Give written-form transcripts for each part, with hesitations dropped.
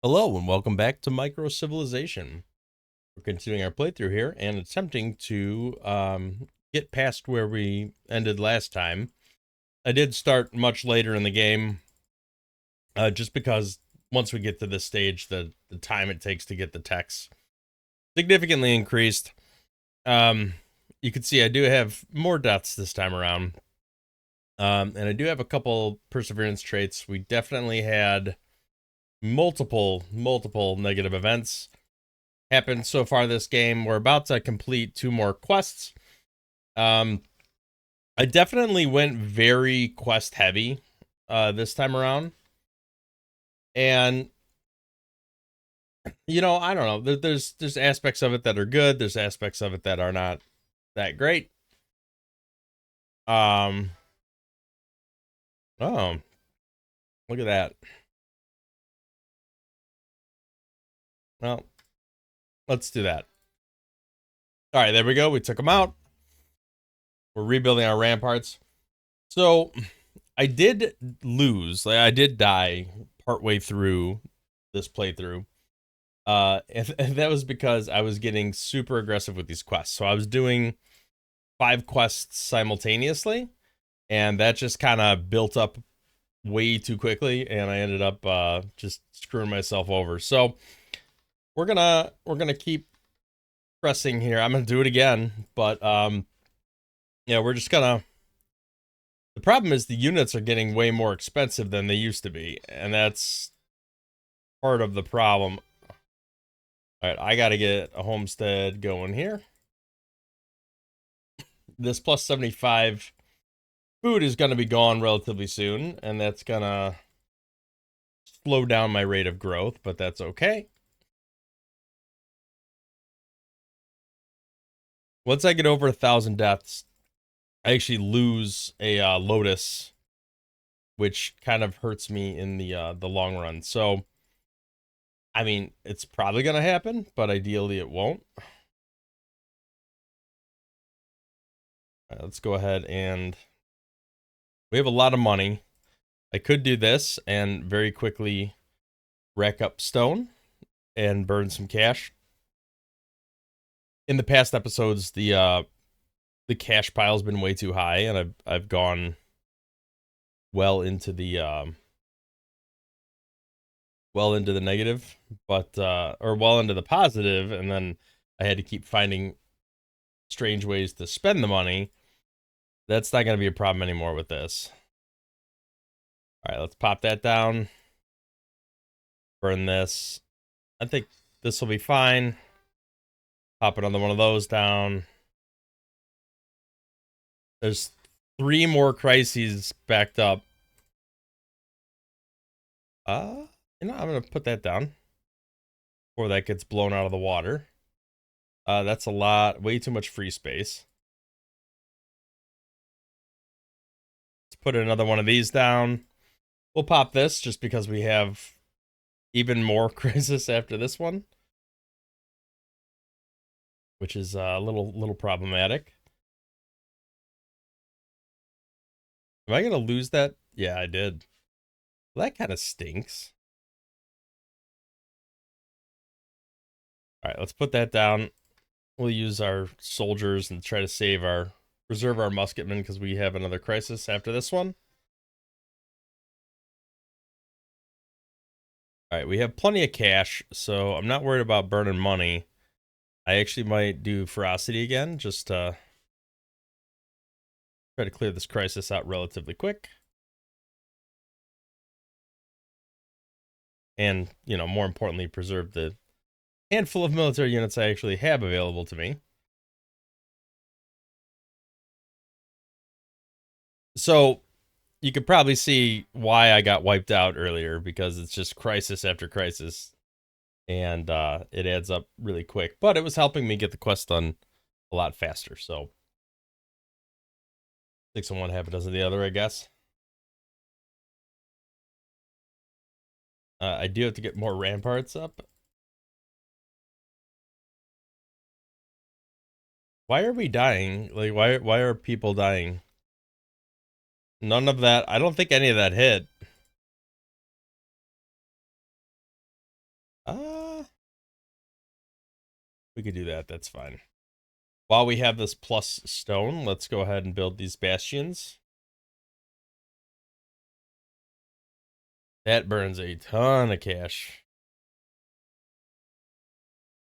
Hello and welcome back to Microcivilization. We're continuing our playthrough here and attempting to get past where we ended last time. I did start much later in the game, just because once we get to this stage, the time it takes to get the techs significantly increased. You can see I do have more deaths this time around, and I do have a couple perseverance traits. We definitely had multiple negative events happened so far this game. We're about to complete 2 more quests. I definitely went very quest heavy this time around. And I don't know. There's aspects of it that are good. There's aspects of it that are not that great. Oh, look at that. Well, let's do that. All right, there we go. We took them out. We're rebuilding our ramparts. So I did lose. I did die partway through this playthrough. And that was because I was getting super aggressive with these quests. So I was doing 5 quests simultaneously, and that just kind of built up way too quickly, and I ended up just screwing myself over. So we're gonna keep pressing here. I'm gonna do it again, but yeah, we're just gonna. The problem is the units are getting way more expensive than they used to be, and that's part of the problem. All right, I gotta get a homestead going here. This plus 75 food is going to be gone relatively soon, and that's going to slow down my rate of growth, but that's okay. Once I get over 1,000 deaths, I actually lose a lotus, which kind of hurts me in the long run. So, I mean, it's probably going to happen, but ideally it won't. All right, let's go ahead and we have a lot of money. I could do this and very quickly rack up stone and burn some cash. In the past episodes, the cash pile's been way too high, and I've gone well into the negative, but or well into the positive, and then I had to keep finding strange ways to spend the money. That's not going to be a problem anymore with this. All right, let's pop that down. Burn this. I think this will be fine. Pop another one of those down. There's 3 more crises backed up. I'm gonna put that down before that gets blown out of the water. That's a lot, way too much free space. Let's put another one of these down. We'll pop this just because we have even more crisis after this one, which is a little problematic. Am I gonna lose that? Yeah, I did. Well, that kind of stinks. All right, let's put that down. We'll use our soldiers and try to preserve our musketmen because we have another crisis after this one. All right, we have plenty of cash, so I'm not worried about burning money. I actually might do ferocity again, just to try to clear this crisis out relatively quick. And, more importantly, preserve the handful of military units I actually have available to me. So, you could probably see why I got wiped out earlier, because it's just crisis after crisis. And it adds up really quick. But it was helping me get the quest done a lot faster, so 6 of one, half a dozen of the other, I guess. I do have to get more ramparts up. Why are we dying? Like, why are people dying? None of that. I don't think any of that hit. We could do that. That's fine. While we have this plus stone, let's go ahead and build these bastions. That burns a ton of cash.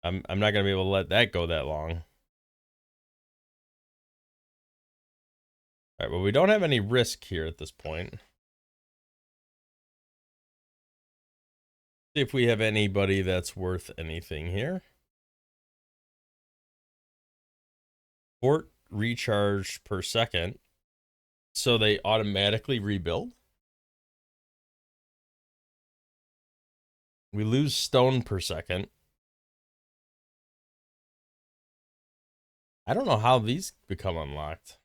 I'm not gonna be able to let that go that long. All right, well, we don't have any risk here at this point. See if we have anybody that's worth anything here. Fort recharge per second. So they automatically rebuild. We lose stone per second. I don't know how these become unlocked.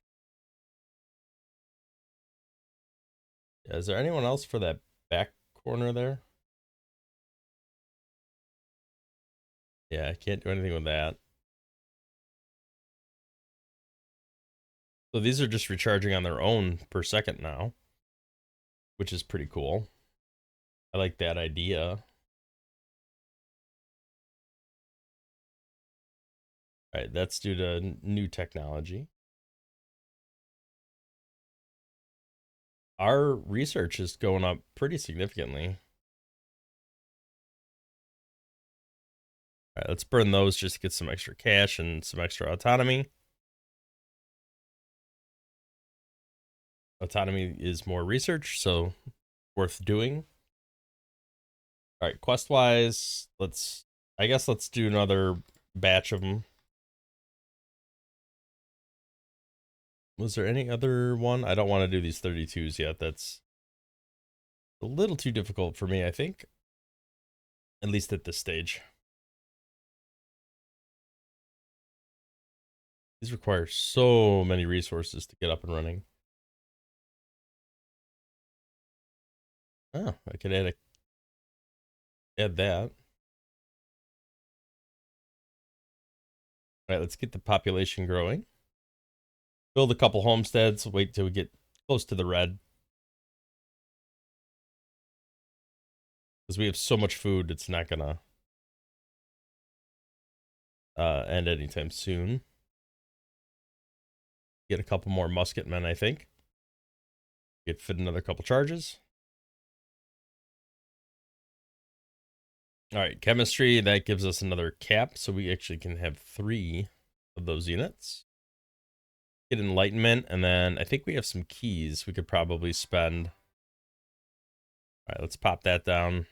Is there anyone else for that back corner there? Yeah, I can't do anything with that. So these are just recharging on their own per second now, which is pretty cool. I like that idea. All right, that's due to new technology. Our research is going up pretty significantly. All right, let's burn those just to get some extra cash and some extra autonomy. Autonomy is more research, so worth doing. All right, quest wise, I guess let's do another batch of them. Was there any other one? I don't want to do these 32s yet. That's a little too difficult for me, I think. At least at this stage. These require so many resources to get up and running. Oh, I could add that. All right, let's get the population growing. Build a couple homesteads. Wait till we get close to the red. Because we have so much food, it's not gonna end anytime soon. Get a couple more musketmen, I think. Get fit another couple charges. All right, chemistry, that gives us another cap, so we actually can have 3 of those units. Get enlightenment, and then I think we have some keys we could probably spend. All right, let's pop that down.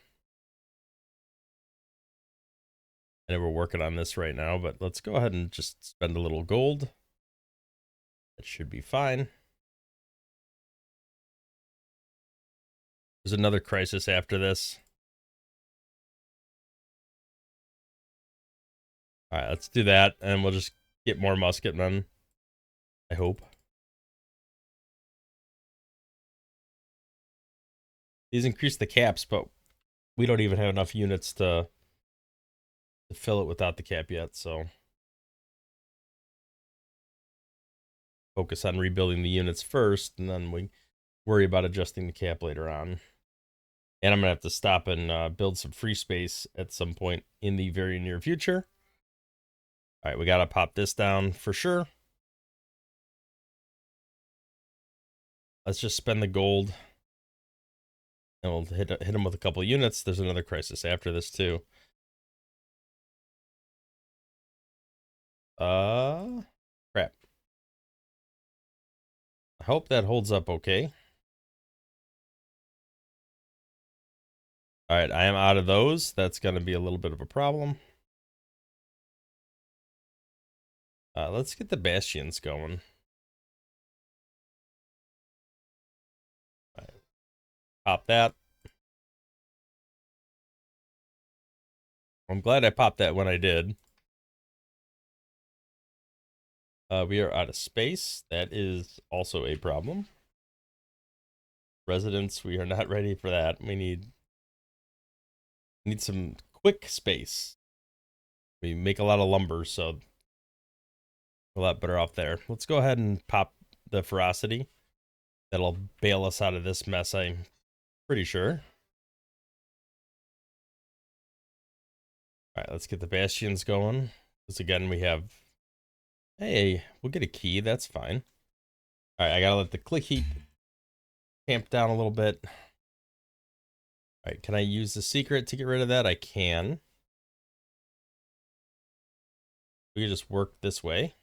I know we're working on this right now, but let's go ahead and just spend a little gold. That should be fine. There's another crisis after this. All right, let's do that, and we'll just get more musketmen, I hope. These increase the caps, but we don't even have enough units to fill it without the cap yet, so focus on rebuilding the units first, and then we worry about adjusting the cap later on. And I'm going to have to stop and build some free space at some point in the very near future. All right, we got to pop this down for sure. Let's just spend the gold. And we'll hit them with a couple of units. There's another crisis after this, too. Crap. I hope that holds up okay. All right, I am out of those. That's going to be a little bit of a problem. Let's get the bastions going. All right. Pop that. I'm glad I popped that when I did. We are out of space. That is also a problem. Residents, we are not ready for that. We need some quick space. We make a lot of lumber, so a lot better off there. Let's go ahead and pop the ferocity. That'll bail us out of this mess, I'm pretty sure. All right, let's get the bastions going. Because again, we have... Hey, we'll get a key. That's fine. All right, I gotta let the click heat tamp down a little bit. All right, can I use the secret to get rid of that? I can. We can just work this way.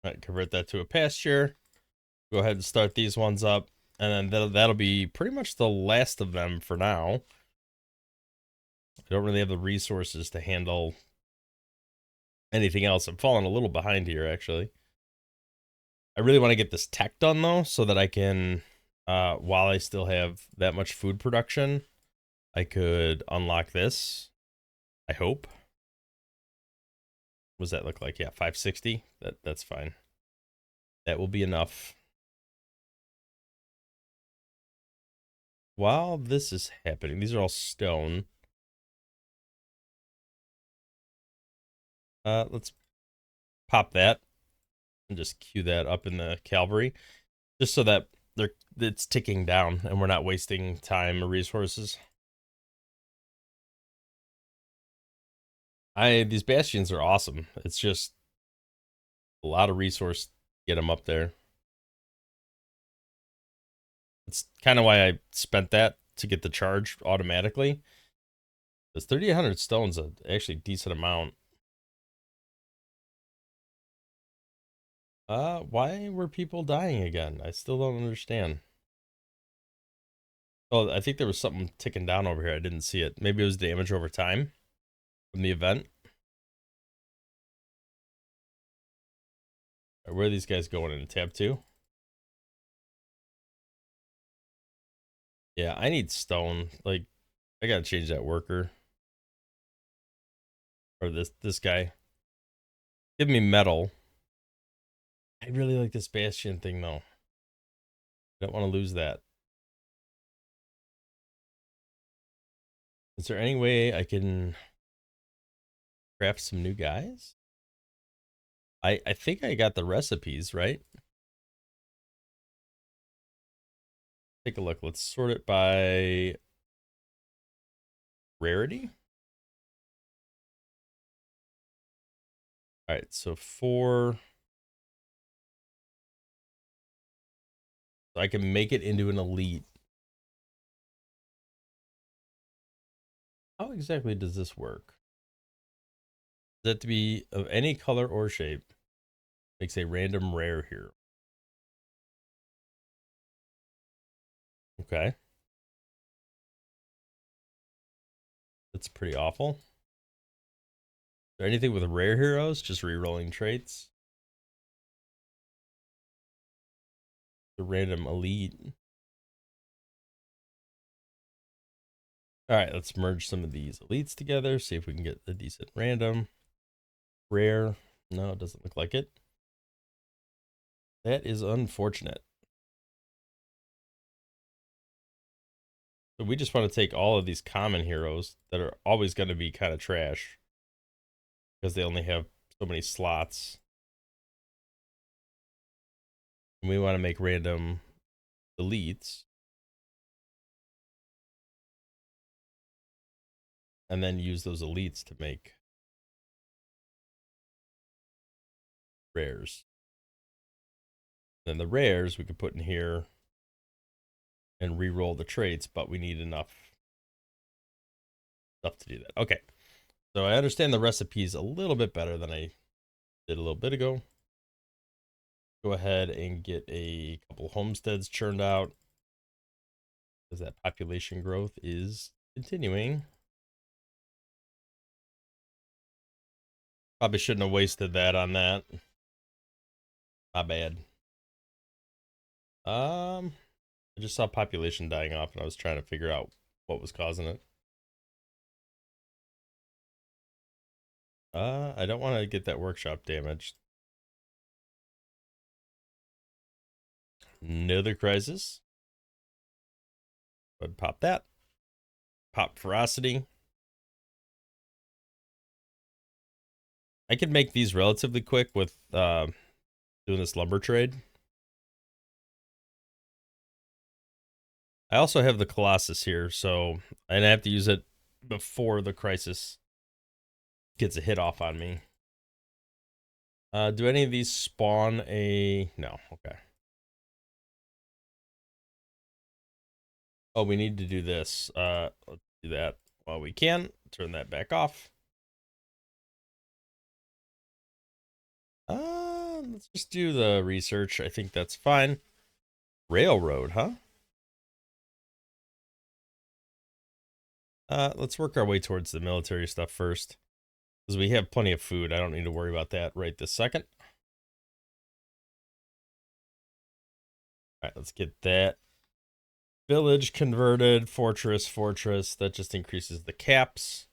All right, convert that to a pasture. Go ahead and start these ones up. And then that'll be pretty much the last of them for now. I don't really have the resources to handle anything else. I'm falling a little behind here, actually. I really want to get this tech done, though, so that I can, while I still have that much food production, I could unlock this. I hope. What does that look like? Yeah, 560. That's fine. That will be enough. While this is happening, these are all stone. Let's pop that and just queue that up in the cavalry, just so that it's ticking down and we're not wasting time or resources. These bastions are awesome. It's just a lot of resource to get them up there. It's kind of why I spent that to get the charge automatically. Because 3,800 stone's a actually decent amount. Why were people dying again? I still don't understand. Oh, I think there was something ticking down over here. I didn't see it. Maybe it was damage over time from the event. Right, where are these guys going in tab 2? Yeah, I need stone. Like, I gotta change that worker. Or this guy. Give me metal. I really like this bastion thing, though. I don't want to lose that. Is there any way I can craft some new guys? I think I got the recipes, right? Take a look. Let's sort it by rarity. All right, so 4. So I can make it into an elite. How exactly does this work? Does that to be of any color or shape? Makes a random rare here. Okay. That's pretty awful. Is there anything with rare heroes? Just re-rolling traits? The random elite. All right, let's merge some of these elites together. See if we can get a decent random. Rare. No, it doesn't look like it. That is unfortunate. So we just want to take all of these common heroes that are always going to be kind of trash because they only have so many slots. And we want to make random elites. And then use those elites to make rares. Then the rares we could put in here and re-roll the traits, but we need enough stuff to do that. Okay. So I understand the recipes a little bit better than I did a little bit ago. Go ahead and get a couple homesteads churned out because that population growth is continuing. Probably shouldn't have wasted that on that. Not bad. I just saw population dying off and I was trying to figure out what was causing it. I don't want to get that workshop damaged. Another crisis. But pop that. Pop ferocity. I could make these relatively quick with doing this lumber trade. I also have the Colossus here, so and I have to use it before the crisis gets a hit off on me. Do any of these spawn a... No, okay. Oh, we need to do this. Let's do that while we can. Turn that back off. Let's just do the research. I think that's fine. Railroad, huh? Let's work our way towards the military stuff first, because we have plenty of food. I don't need to worry about that right this second. All right, let's get that village converted. Fortress. That just increases the caps.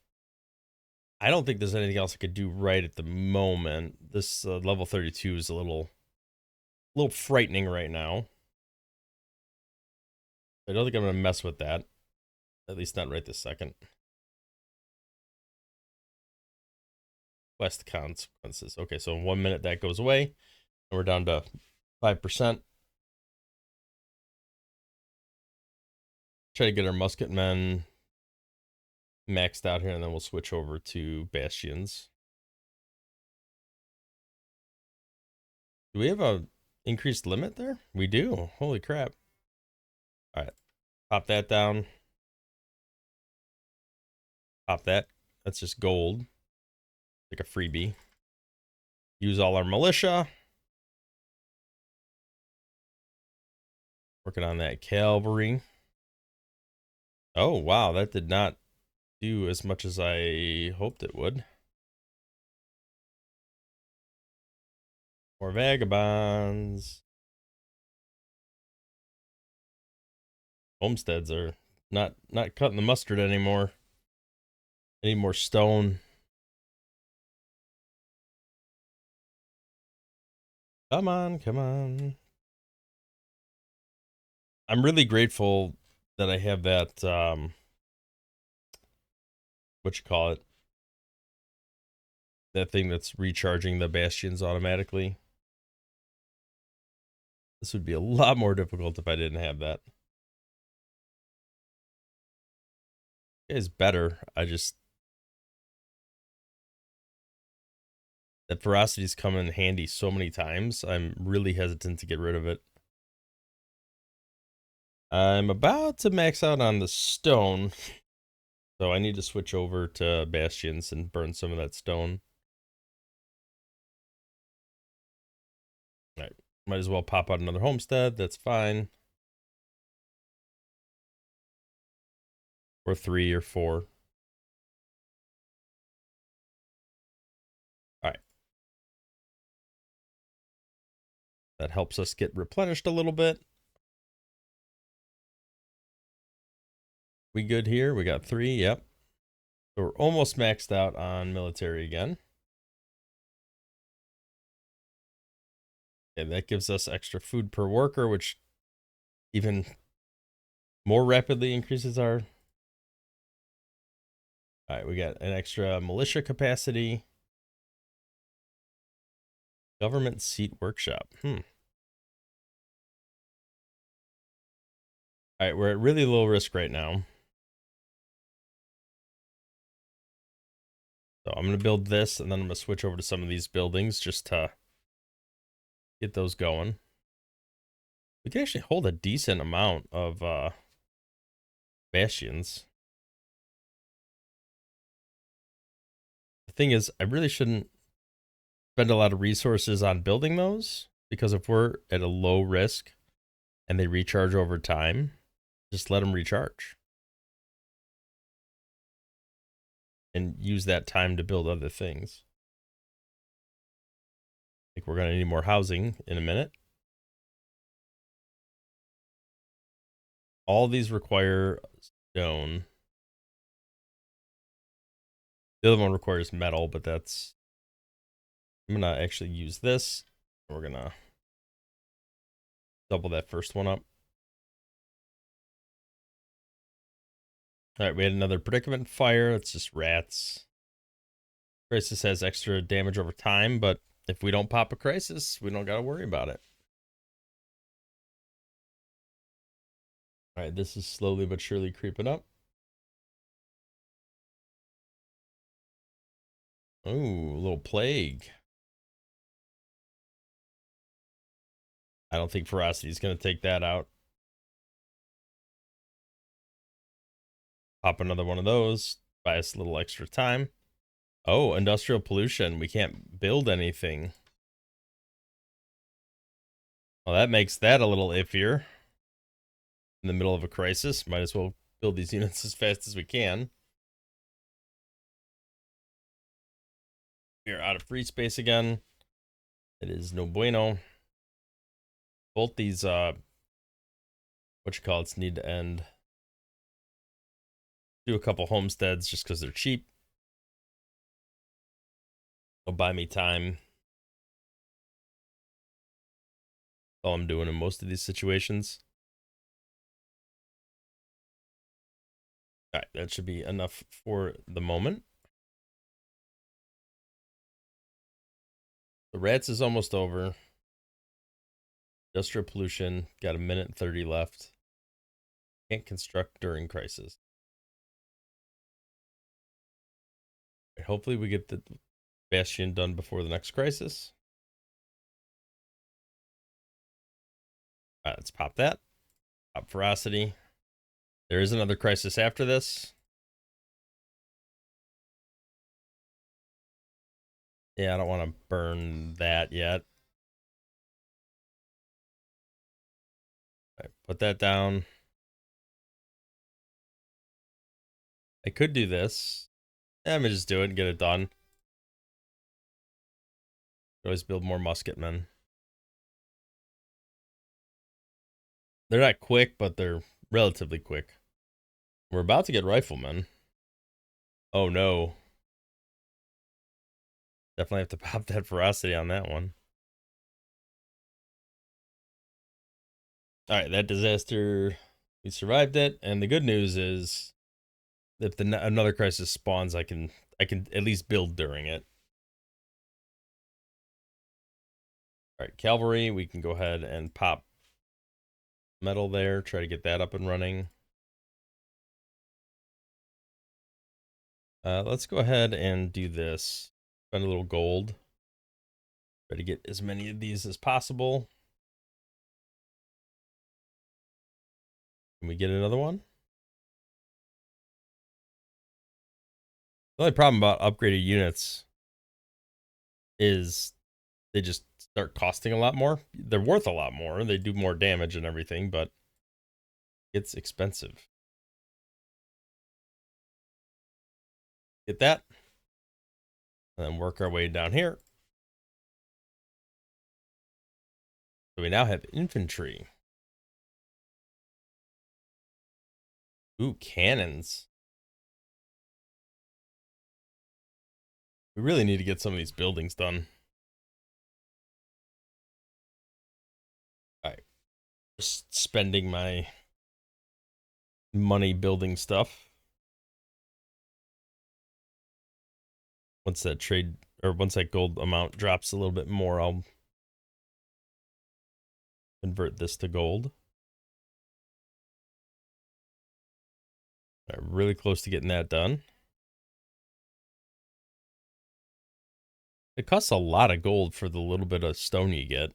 I don't think there's anything else I could do right at the moment. This level 32 is a little frightening right now. I don't think I'm going to mess with that. At least not right this second. Quest consequences. Okay, so in 1 minute that goes away. And we're down to 5%. Try to get our musketmen maxed out here, and then we'll switch over to bastions. Do we have a increased limit there? We do. Holy crap. All right. Pop that down. Pop that. That's just gold. Like a freebie. Use all our militia. Working on that cavalry. Oh, wow. That did not do as much as I hoped it would. More vagabonds. Homesteads are not cutting the mustard anymore. I need more stone. Come on, come on. I'm really grateful that I have that, what you call it? That thing that's recharging the bastions automatically. This would be a lot more difficult if I didn't have that. It is better. That ferocity's come in handy so many times. I'm really hesitant to get rid of it. I'm about to max out on the stone. So I need to switch over to bastions and burn some of that stone. All right. Might as well pop out another homestead. That's fine. Or 3 or 4. All right. That helps us get replenished a little bit. We good here? We got 3. Yep. So we're almost maxed out on military again. Okay, that gives us extra food per worker, which even more rapidly increases our... All right, we got an extra militia capacity. Government seat workshop. All right, we're at really low risk right now. So I'm going to build this, and then I'm going to switch over to some of these buildings just to get those going. We can actually hold a decent amount of bastions. The thing is, I really shouldn't spend a lot of resources on building those, because if we're at a low risk and they recharge over time, just let them recharge. And use that time to build other things. I think we're going to need more housing in a minute. All these require stone. The other one requires metal, but that's... I'm going to actually use this. We're going to double that first one up. All right, we had another predicament fire. It's just rats. Crisis has extra damage over time, but if we don't pop a crisis, we don't got to worry about it. All right, All right, this is slowly but surely creeping up. Oh, a little plague. I don't think ferocity is going to take that out. Pop another one of those. Buy us a little extra time. Oh, industrial pollution. We can't build anything. Well, that makes that a little iffier. In the middle of a crisis, might as well build these units as fast as we can. We're out of free space again. It is no bueno. Both these need to end. Do a couple homesteads just because they're cheap. They'll buy me time. That's all I'm doing in most of these situations. All right, that should be enough for the moment. The rats is almost over. Industrial pollution, got a minute and 30 left. Can't construct during crisis. Hopefully we get the bastion done before the next crisis. All right, let's pop that. Pop ferocity. There is another crisis after this. Yeah, I don't want to burn that yet. All right, put that down. I could do this. Yeah, I'm gonna just do it and get it done. Always build more musketmen. They're not quick, but they're relatively quick. We're about to get riflemen. Oh no. Definitely have to pop that ferocity on that one. All right, that disaster, we survived it, and the good news is, if another crisis spawns, I can at least build during it. All right, cavalry, we can go ahead and pop metal there, try to get that up and running. Let's go ahead and do this. Spend a little gold. Try to get as many of these as possible. Can we get another one? The only problem about upgraded units is they just start costing a lot more. They're worth a lot more. They do more damage and everything, but it's expensive. Get that. And then work our way down here. So we now have infantry. Ooh, cannons. We really need to get some of these buildings done. All right. Just spending my money building stuff. Once that once that gold amount drops a little bit more, I'll convert this to gold. All right, really close to getting that done. It costs a lot of gold for the little bit of stone you get.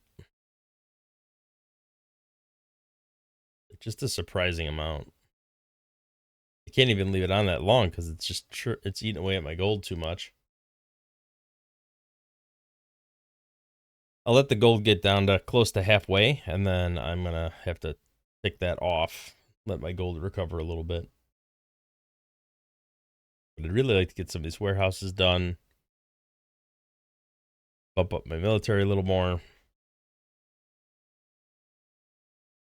Just a surprising amount. I can't even leave it on that long because it's just it's eating away at my gold too much. I'll let the gold get down to close to halfway, and then I'm gonna have to take that off, let my gold recover a little bit. But I'd really like to get some of these warehouses done. Bump up my military a little more.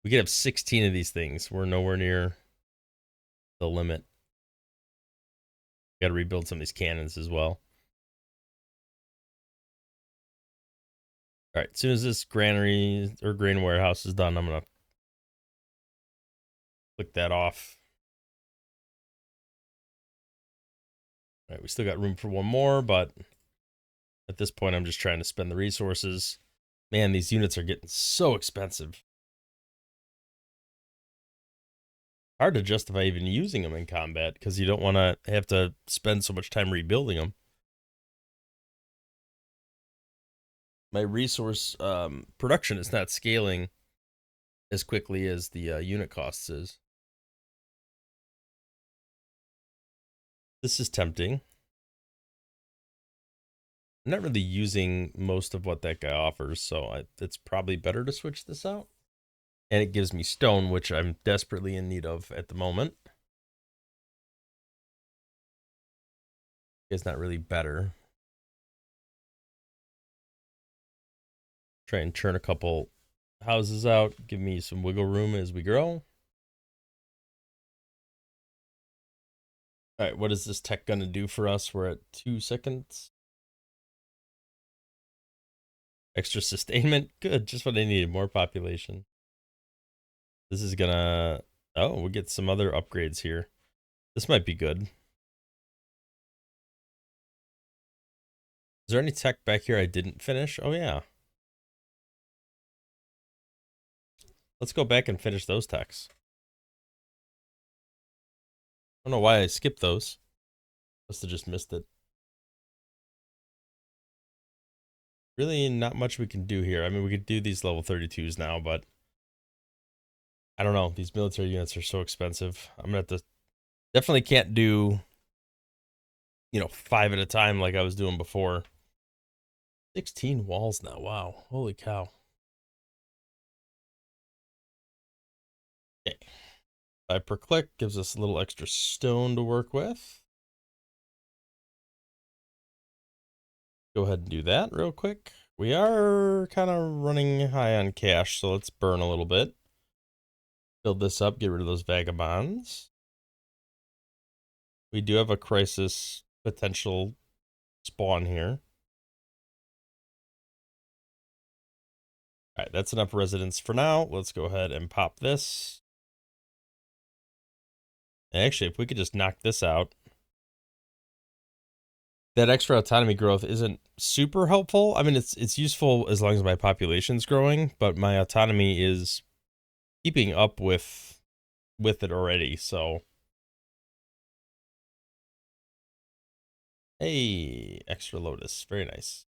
We could have 16 of these things. We're nowhere near the limit. Got to rebuild some of these cannons as well. All right, as soon as this granary or grain warehouse is done, I'm going to click that off. All right, we still got room for one more, but at this point, I'm just trying to spend the resources. Man, these units are getting so expensive. hard to justify even using them in combat because you don't want to have to spend so much time rebuilding them. My resource production is not scaling as quickly as the unit costs is. This is tempting. I'm not really using most of what that guy offers, so it's probably better to switch this out. And it gives me stone, which I'm desperately in need of at the moment. It's not really better. Try and churn a couple houses out, give me some wiggle room as we grow. All right, what is this tech gonna do for us? We're at 2 seconds. Extra sustainment, good, just what I needed, more population. This is gonna, oh, we'll get some other upgrades here. This might be good. Is there any tech back here I didn't finish? Oh yeah. Let's go back and finish those techs. I don't know why I skipped those. Must have just missed it. Really not much we can do here. I mean, we could do these level 32s now, but I don't know. These military units are so expensive. I'm gonna have to, definitely can't do, 5 at a time like I was doing before. 16 walls now. Wow. Holy cow. Okay. 5 per click gives us a little extra stone to work with. Go ahead and do that real quick. We are kind of running high on cash, so let's burn a little bit. Build this up, get rid of those vagabonds. We do have a crisis potential spawn here. All right, that's enough residents for now. Let's go ahead and pop this. And actually, if we could just knock this out. That extra autonomy growth isn't super helpful. I mean, it's useful as long as my population's growing, but my autonomy is keeping up with it already, so. Hey, extra lotus. Very nice.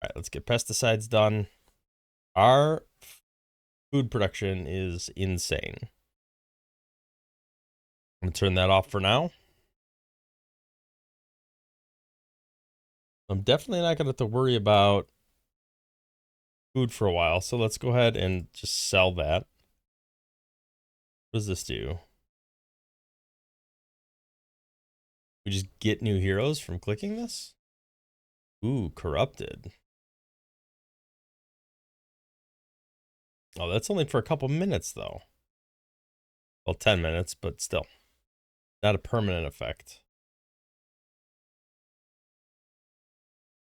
All right, let's get pesticides done. Our food production is insane. I'm gonna turn that off for now. I'm definitely not gonna have to worry about food for a while, so let's go ahead and just sell that. What does this do? We just get new heroes from clicking this? Ooh, corrupted. Oh, that's only for a couple minutes, though. Well, 10 minutes, but still. Not a permanent effect.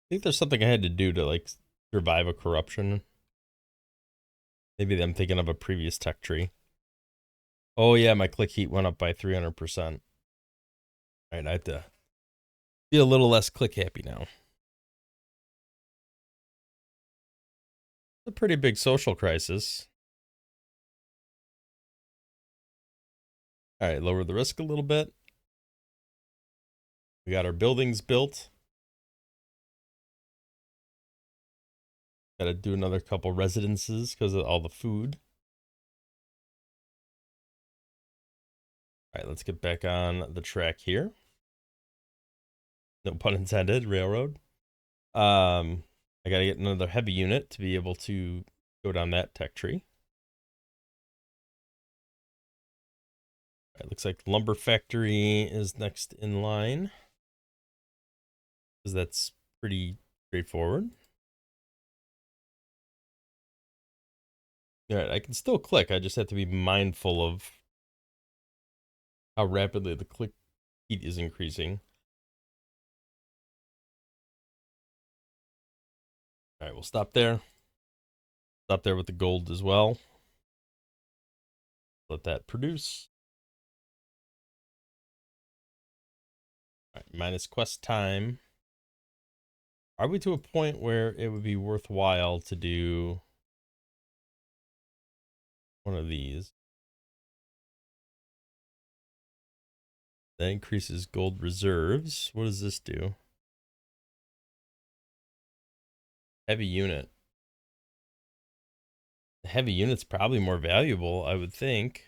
I think there's something I had to do to, like, survive a corruption. Maybe I'm thinking of a previous tech tree. Oh, yeah, my click heat went up by 300%. All right, I have to be a little less click happy now. It's a pretty big social crisis. All right, lower the risk a little bit. We got our buildings built. Got to do another couple residences because of all the food. All right, let's get back on the track here. No pun intended, railroad. I got to get another heavy unit to be able to go down that tech tree. All right, looks like lumber factory is next in line, because that's pretty straightforward. All right, I can still click. I just have to be mindful of how rapidly the click heat is increasing. All right, we'll stop there. Stop there with the gold as well. Let that produce. All right, minus quest time. Are we to a point where it would be worthwhile to do one of these? That increases gold reserves. What does this do? Heavy unit. The heavy unit's probably more valuable, I would think.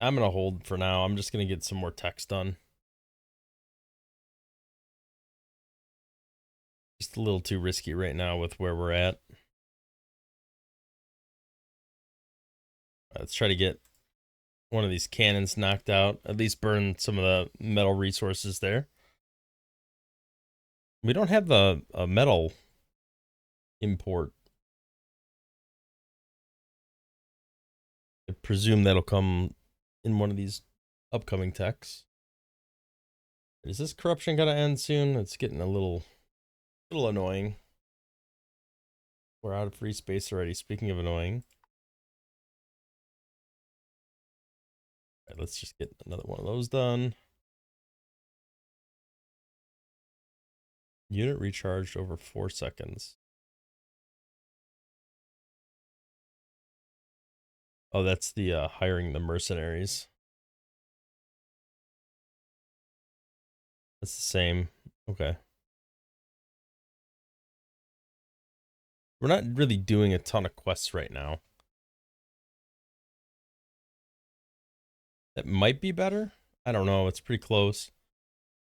I'm going to hold for now. I'm just going to get some more text done. Just a little too risky right now with where we're at. Let's try to get one of these cannons knocked out. At least burn some of the metal resources there. We don't have the metal import. I presume that'll come in one of these upcoming techs. Is this corruption gonna end soon? It's getting a little annoying. We're out of free space already. Speaking of annoying. All right, let's just get another one of those done. Unit recharged over 4 seconds. Oh, that's the hiring the mercenaries. That's the same. Okay. We're not really doing a ton of quests right now. That might be better. I don't know. It's pretty close.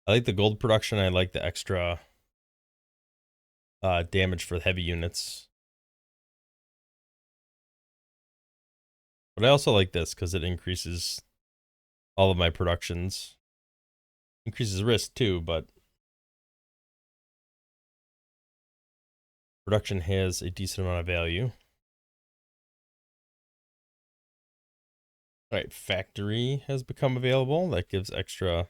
I like the gold production. I like the extra damage for the heavy units. But I also like this because it increases all of my productions. Increases risk too, but production has a decent amount of value. All right, factory has become available. That gives extra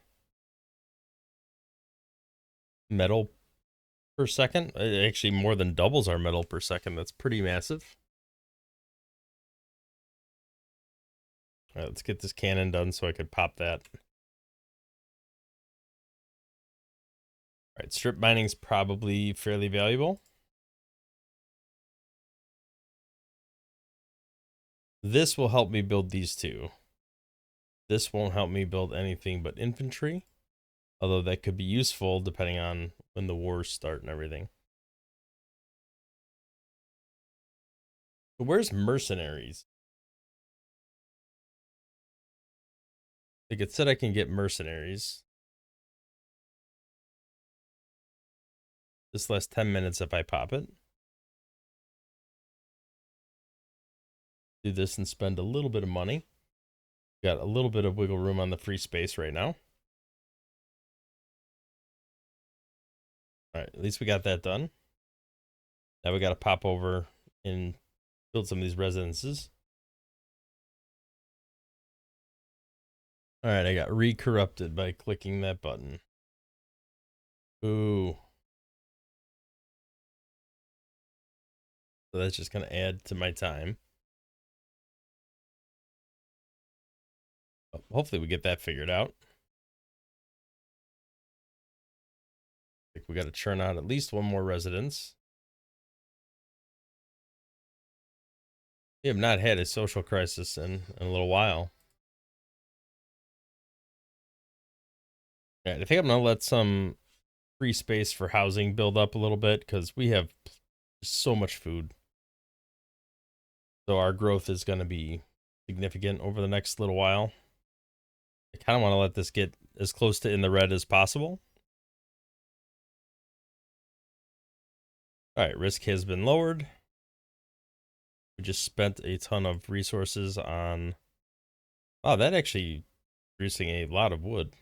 metal per second. It actually more than doubles our metal per second. That's pretty massive. All right, let's get this cannon done so I could pop that. All right, strip mining's probably fairly valuable. This will help me build these two. This won't help me build anything but infantry, although that could be useful depending on when the wars start and everything. But where's mercenaries? Like it said I can get mercenaries. This lasts 10 minutes if I pop it. Do this and spend a little bit of money. Got a little bit of wiggle room on the free space right now. All right, at least we got that done. Now we got to pop over and build some of these residences. All right, I got re-corrupted by clicking that button. Ooh. So that's just going to add to my time. Hopefully we get that figured out. I think we got to churn out at least one more residence. We have not had a social crisis in a little while. All right, I think I'm going to let some free space for housing build up a little bit because we have so much food. So our growth is going to be significant over the next little while. I kind of want to let this get as close to in the red as possible. All right, risk has been lowered. We just spent a ton of resources on... Wow, that actually producing a lot of wood.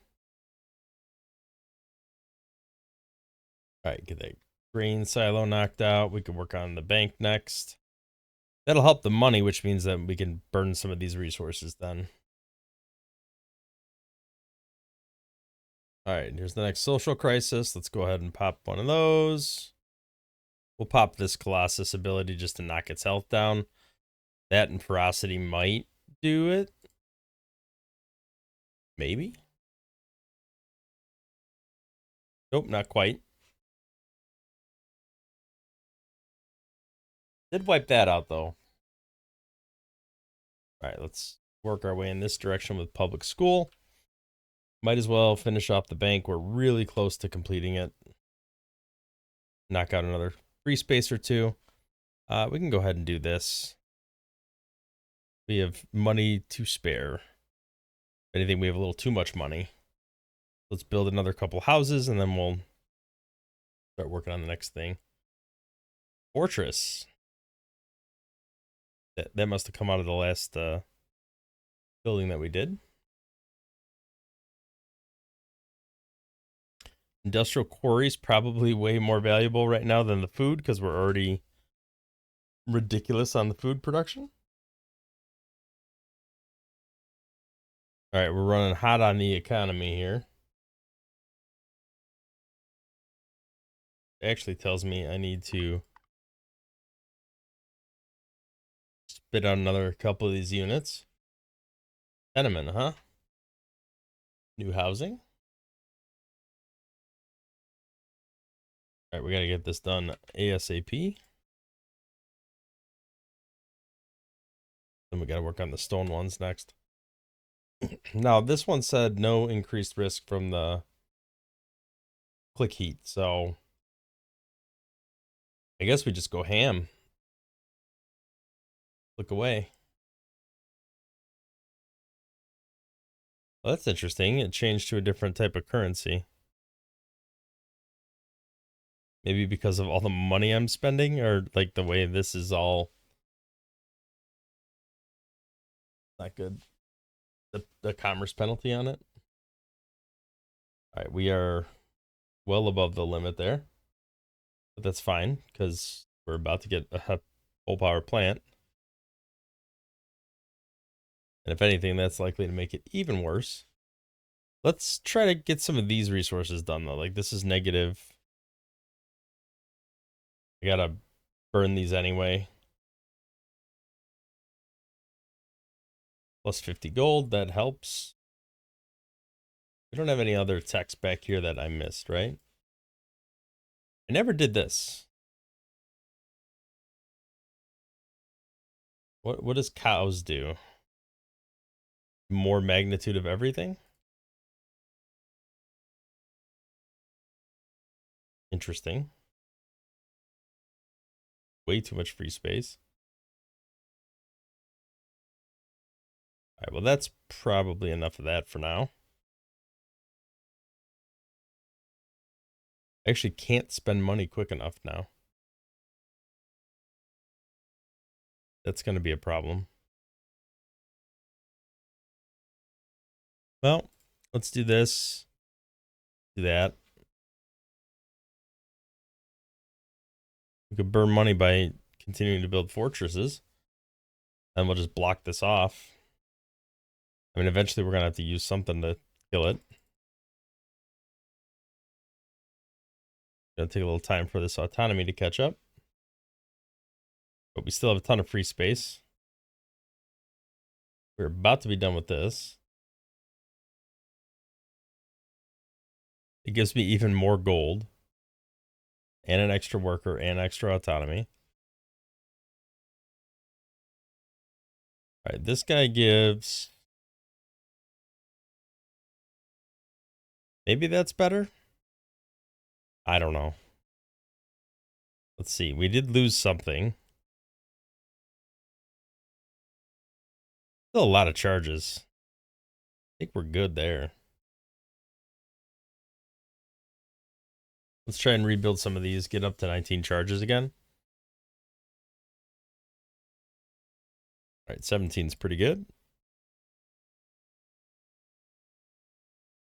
All right, get that grain silo knocked out. We can work on the bank next. That'll help the money, which means that we can burn some of these resources then. All right, here's the next social crisis. Let's go ahead and pop one of those. We'll pop this Colossus ability just to knock its health down. That and ferocity might do it. Maybe. Nope, not quite. Did wipe that out though. All right, let's work our way in this direction with public school. Might as well finish off the bank. We're really close to completing it. Knock out another free space or two. We can go ahead and do this. We have money to spare. If anything, we have a little too much money. Let's build another couple houses and then we'll start working on the next thing. Fortress. That must have come out of the last building that we did. Industrial quarries probably way more valuable right now than the food because we're already ridiculous on the food production. All right, we're running hot on the economy here. It actually tells me I need to spit out another couple of these units. Tenement, huh? New housing. All right, we got to get this done ASAP. Then we got to work on the stone ones next. Now, this one said no increased risk from the click heat, so I guess we just go ham. Look away. Well, that's interesting. It changed to a different type of currency. Maybe because of all the money I'm spending, or like the way this is all not good. The commerce penalty on it. All right, we are well above the limit there, but that's fine because we're about to get a full power plant. And if anything, that's likely to make it even worse. Let's try to get some of these resources done though. Like this is negative. I gotta burn these anyway. Plus 50 gold, that helps. We don't have any other text back here that I missed, right? I never did this. What does cows do? More magnitude of everything? Interesting. Way too much free space. All right, well, that's probably enough of that for now. I actually can't spend money quick enough now. That's going to be a problem. Well, let's do this. Do that. We could burn money by continuing to build fortresses. And we'll just block this off. I mean, eventually we're going to have to use something to kill it. Gonna take a little time for this autonomy to catch up. But we still have a ton of free space. We're about to be done with this. It gives me even more gold. And an extra worker and extra autonomy. All right, this guy gives... Maybe that's better? I don't know. Let's see. We did lose something. Still a lot of charges. I think we're good there. Let's try and rebuild some of these. Get up to 19 charges again. All right, 17 is pretty good.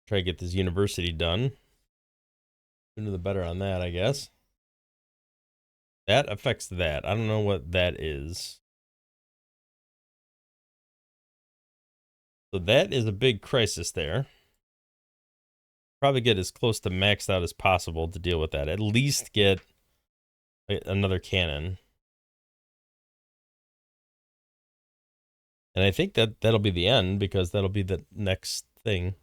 Try to get this university done. Sooner the better on that, I guess. That affects that. I don't know what that is. So that is a big crisis there. Probably get as close to maxed out as possible to deal with that. At least get another cannon. And I think that'll be the end because that'll be the next thing.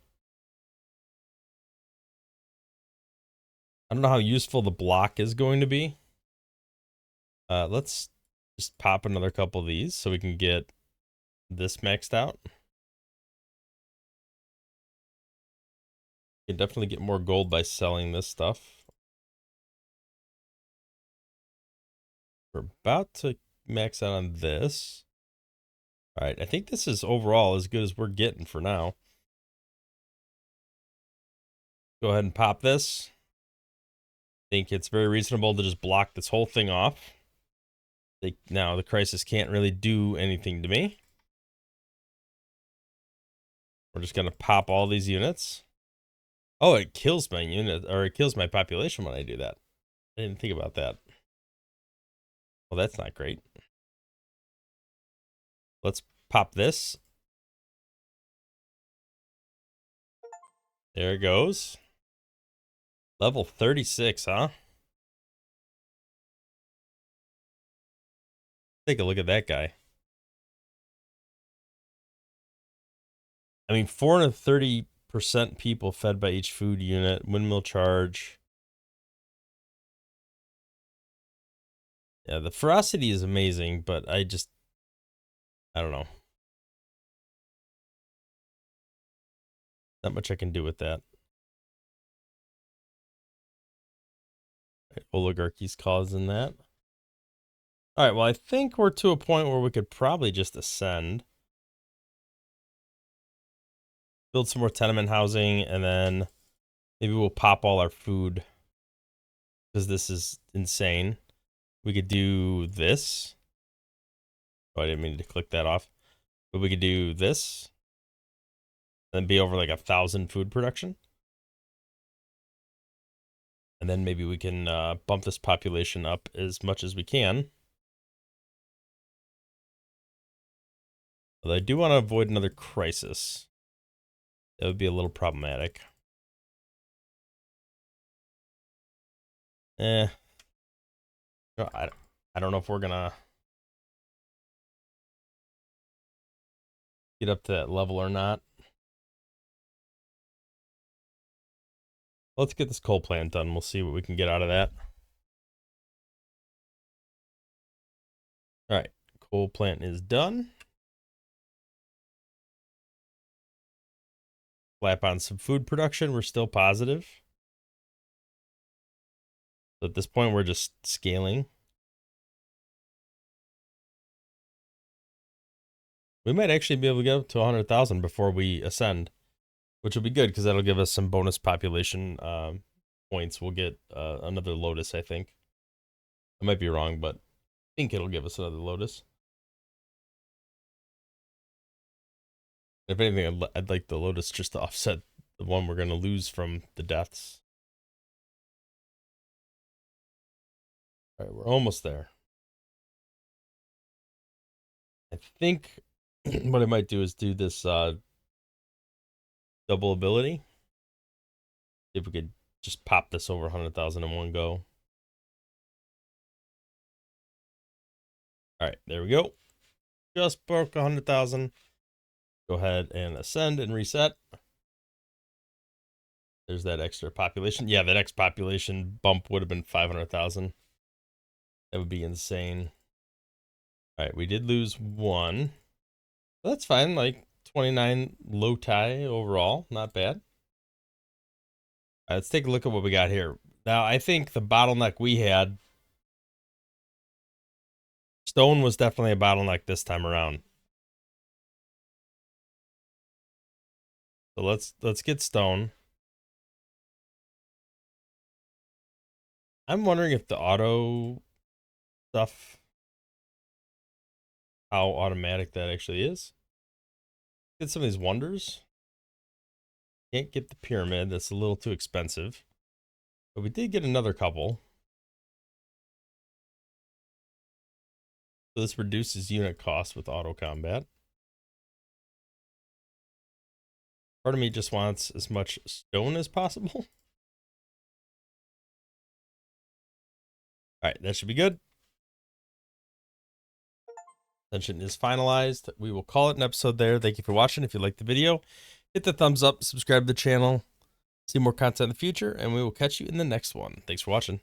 I don't know how useful the block is going to be. Let's just pop another couple of these so we can get this maxed out. You can definitely get more gold by selling this stuff. We're about to max out on this. All right, I think this is overall as good as we're getting for now. Go ahead and pop this. I think it's very reasonable to just block this whole thing off. Now the crisis can't really do anything to me. We're just gonna pop all these units. Oh, it kills my unit, or it kills my population when I do that. I didn't think about that. Well, that's not great. Let's pop this. There it goes. Level 36, huh? Take a look at that guy. I mean, 430% people fed by each food unit. Windmill charge. Yeah, the ferocity is amazing, but I don't know. Not much I can do with that. Right, oligarchy's causing that. All right, well, I think we're to a point where we could probably just ascend. Build some more tenement housing, and then maybe we'll pop all our food. Because this is insane. We could do this. Oh, I didn't mean to click that off. But we could do this. Then be over like 1,000 food production. And then maybe we can bump this population up as much as we can. Although I do want to avoid another crisis. That would be a little problematic. I don't know if we're gonna get up to that level or not. Let's get this coal plant done. We'll see what we can get out of that. All right, coal plant is done. Slap on some food production. We're still positive. So at this point, we're just scaling. We might actually be able to get up to 100,000 before we ascend, which will be good because that'll give us some bonus population points. We'll get another Lotus, I think. I might be wrong, but I think it'll give us another Lotus. If anything, I'd like the Lotus just to offset the one we're going to lose from the deaths. All right, we're almost there. I think what I might do is do this double ability. If we could just pop this over 100,000 in one go. All right, there we go. Just broke 100,000. Go ahead and ascend and reset. There's that extra population. Yeah, the next population bump would have been 500,000. That would be insane. All right, we did lose one. But that's fine. Like 29 low tie overall. Not bad. All right, let's take a look at what we got here. Now, I think the bottleneck we had, stone was definitely a bottleneck this time around. So let's get stone. I'm wondering if the auto stuff, how automatic that actually is. Get some of these wonders. Can't get the pyramid. That's a little too expensive. But we did get another couple. So this reduces unit cost with auto combat. Part of me just wants as much stone as possible. All right, that should be good. Ascension is finalized. We will call it an episode there. Thank you for watching. If you liked the video, hit the thumbs up, subscribe to the channel, see more content in the future, and we will catch you in the next one. Thanks for watching.